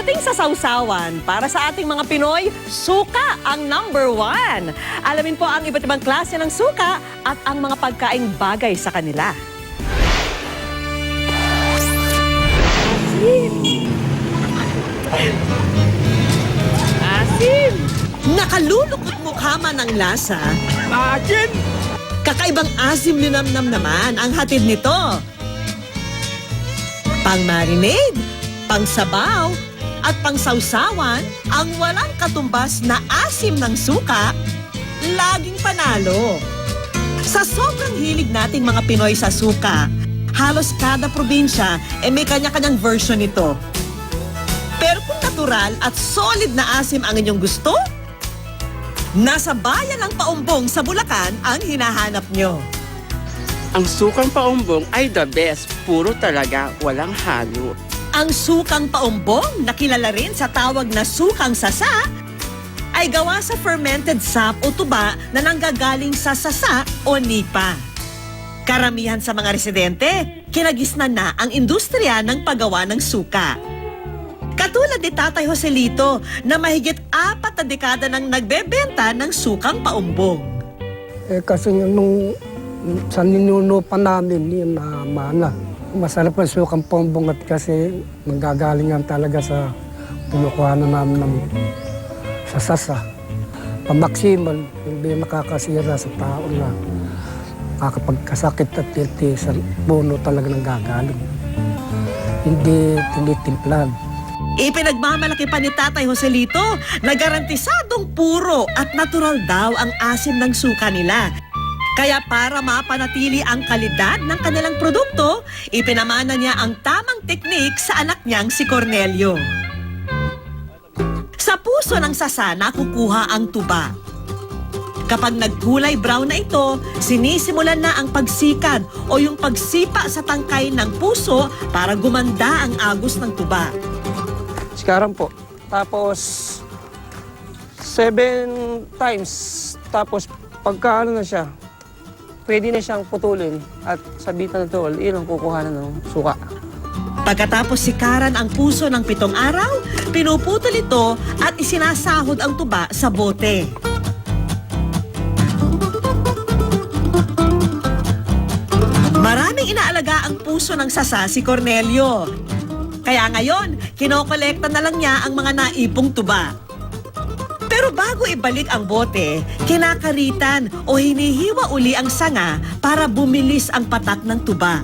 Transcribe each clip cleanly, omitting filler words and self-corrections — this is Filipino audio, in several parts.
Pagdating sa sausawan, para sa ating mga Pinoy, suka ang #1. Alamin po ang iba't ibang klase ng suka at ang mga pagkaing bagay sa kanila. Asim! Nakalulukot mukha man ang lasa. Asin! Kakaibang asim linamnam naman ang hatid nito. Pang-marinade, pang-sabaw, at pang-sausawan, ang walang katumbas na asim ng suka, laging panalo. Sa sobrang hilig nating mga Pinoy sa suka, halos kada probinsya may kanya-kanyang version nito. Pero kung natural at solid na asim ang inyong gusto, nasa bayan ng Paumbong sa Bulacan ang hinahanap nyo. Ang sukang paumbong ay the best. Puro talaga, walang halo. Ang sukang Paumbong, na kilala rin sa tawag na sukang sasa, ay gawa sa fermented sap o tuba na nanggagaling sa sasa o nipa. Karamihan sa mga residente, kinagisnan na ang industriya ng paggawa ng suka. Katulad ni Tatay Joselito na mahigit 4 na dekada nang nagbebenta ng sukang Paumbong. Kasi nung sa ninuno pa namin, yun na mana. Masarap ang sukang Paumbong at kasi manggagalingan talaga sa pinukuha na namin ng sa sasa. Pamaksimal, hindi nakakasira sa tao na makakapagkasakit at tilti sa puno talaga ng gagaling. Hindi tinitimplahan. Ipinagmamalaki pa ni Tatay Joselito na garantisadong puro at natural daw ang asim ng suka nila. Kaya para mapanatili ang kalidad ng kanilang produkto, ipinamana niya ang tamang teknik sa anak niyang si Cornelio. Sa puso ng sasa nakukuha ang tuba. Kapag nagkulay brown na ito, sinisimulan na ang pagsikad o yung pagsipa sa tangkay ng puso para gumanda ang agos ng tuba. Sikaran po. Tapos 7 times. Tapos pagka ano na siya, pwede na siyang putulin at sabitan na tol, yun ang kukuha na ng suka. Pagkatapos sikaran ang puso ng 7 araw, pinuputol ito at isinasahod ang tuba sa bote. Maraming inaalaga ang puso ng sasa si Cornelio. Kaya ngayon, kinokolekta na lang niya ang mga naipong tuba. Pero bago ibalik ang bote, kinakaritan o hinihiwa uli ang sanga para bumilis ang patak ng tuba.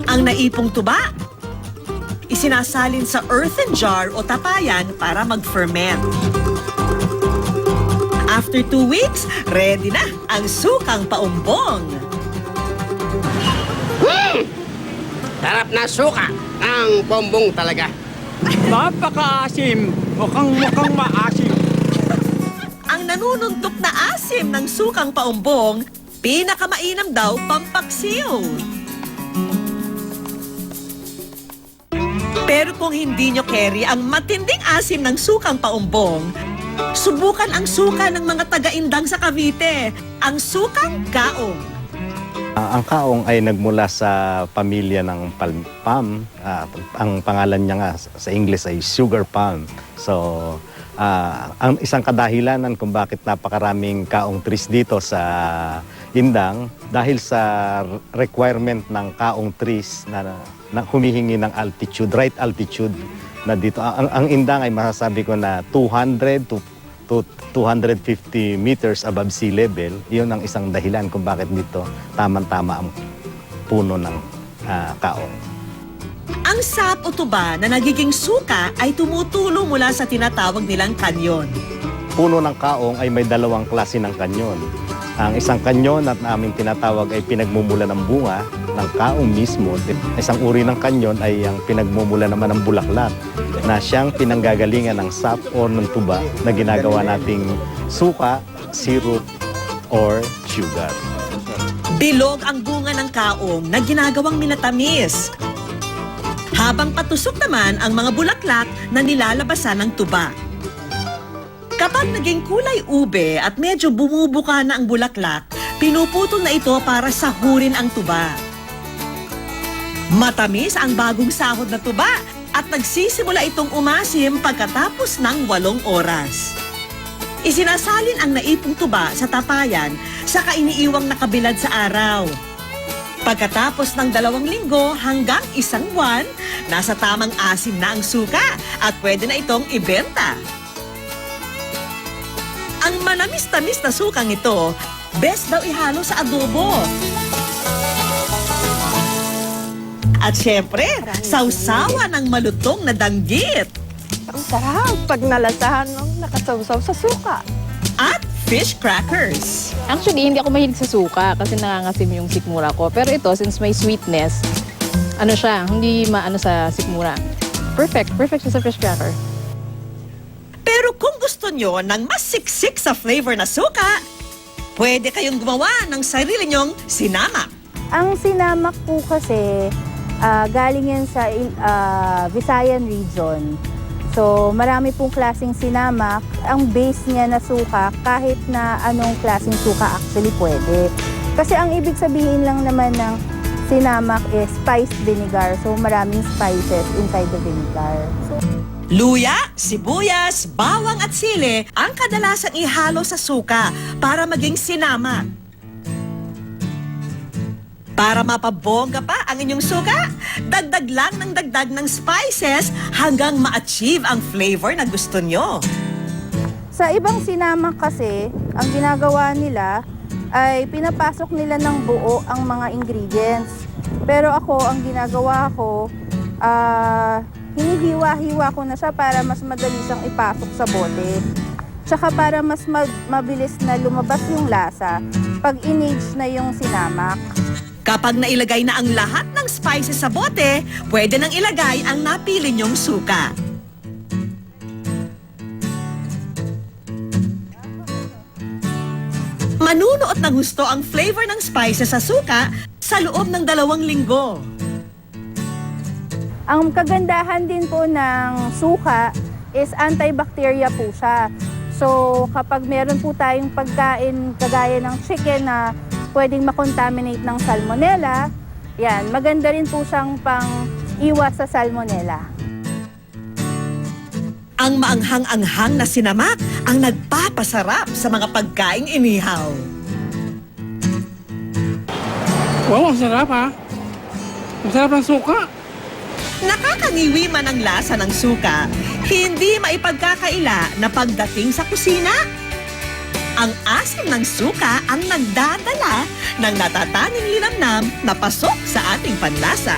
Ang naipong tuba, isinasalin sa earthen jar o tapayan para mag-ferment. After 2 weeks, ready na ang sukang Paumbong. Sarap na suka ang paumbong talaga. Napaka-asim. Mukhang maasim. Ang nanununtok na asim ng sukang Paumbong, pinakamainam daw pampaksiw. Pero kung hindi nyo carry ang matinding asim ng sukang Paumbong, subukan ang suka ng mga taga-Indang sa Cavite, ang sukang kaong. Ang kaong ay nagmula sa pamilya ng palm. Ang pangalan niya nga sa English ay sugar palm. So, ang isang kadahilanan kung bakit napakaraming kaong trees dito sa Indang dahil sa requirement ng kaong trees na humihingi ng altitude, right altitude na dito. Ang Indang ay masasabi ko na 200 to 250 meters above sea level. Iyon ang isang dahilan kung bakit dito tamang-tama ang puno ng kaong. Ang sap o tuba na nagiging suka ay tumutulo mula sa tinatawag nilang kanyon. Puno ng kaong ay may 2 klase ng kanyon. Ang isang kanyon na aming tinatawag ay pinagmumula ng bunga ng kaong mismo. Isang uri ng kanyon ay ang pinagmumula naman ng bulaklak na siyang pinanggagalingan ng sap o ng tuba na ginagawa nating suka, syrup, or sugar. Bilog ang bunga ng kaong na ginagawang minatamis. Habang patusok naman ang mga bulaklak na nilalabasan ng tuba. Kapag naging kulay ube at medyo bumubuka na ang bulaklak, pinuputol na ito para sahurin ang tuba. Matamis ang bagong sahod na tuba at nagsisimula itong umasim pagkatapos ng 8 oras. Isinasalin ang naipong tuba sa tapayan sa iniiwang nakabilad sa araw. Pagkatapos ng 2 linggo hanggang 1 buwan, nasa tamang asim na ang suka at pwede na itong ibenta. Ang manamis-tamis na sukang ito, best daw ihalo sa adobo. At syempre, sausawa ng malutong na danggit. Ang sarap pag nalasahan ng nakasawsaw sa suka. At fish crackers. Actually, hindi ako mahilig sa suka kasi nangangasim yung sikmura ko. Pero ito, since may sweetness, ano siya, hindi maano sa sikmura. Perfect siya sa fish cracker. Pero kung gusto nyo ng mas siksik sa flavor na suka, pwede kayong gumawa ng sarili nyong sinamak. Ang sinamak po kasi galing yan sa Visayan region. So marami pong klaseng sinamak. Ang base niya na suka, kahit na anong klaseng suka actually pwede. Kasi ang ibig sabihin lang naman ng sinamak is spiced vinegar. So maraming spices inside the vinegar. Luya, sibuyas, bawang at sili ang kadalasan ihalo sa suka para maging sinamak. Para mapabongga pa ang inyong suka, dagdag lang ng dagdag ng spices hanggang ma-achieve ang flavor na gusto nyo. Sa ibang sinamak kasi, ang ginagawa nila ay pinapasok nila ng buo ang mga ingredients. Pero ako, ang ginagawa ko, hinihiwa-hiwa ko na siya para mas madali siyang ipasok sa bote. Tsaka para mas mabilis na lumabas yung lasa pag in-age na yung sinamak. Kapag nailagay na ang lahat ng spices sa bote, pwede nang ilagay ang napili nyong suka. Manunuot ng husto ang flavor ng spices sa suka sa loob ng 2 linggo. Ang kagandahan din po ng suka is antibacteria po siya. So kapag meron po tayong pagkain kagaya ng chicken na pwedeng makontaminate ng salmonella, yan, maganda rin po siyang pang-iwas sa salmonella. Ang maanghang-anghang na sinamak ang nagpapasarap sa mga pagkaing inihaw. Wow, ang sarap ha. Ang sarap ng suka. Nakakangiwi man ang lasa ng suka, hindi maipagkakaila na pagdating sa kusina. Ang asim ng suka ang nagdadala ng natataning linamnam na pasok sa ating panlasa.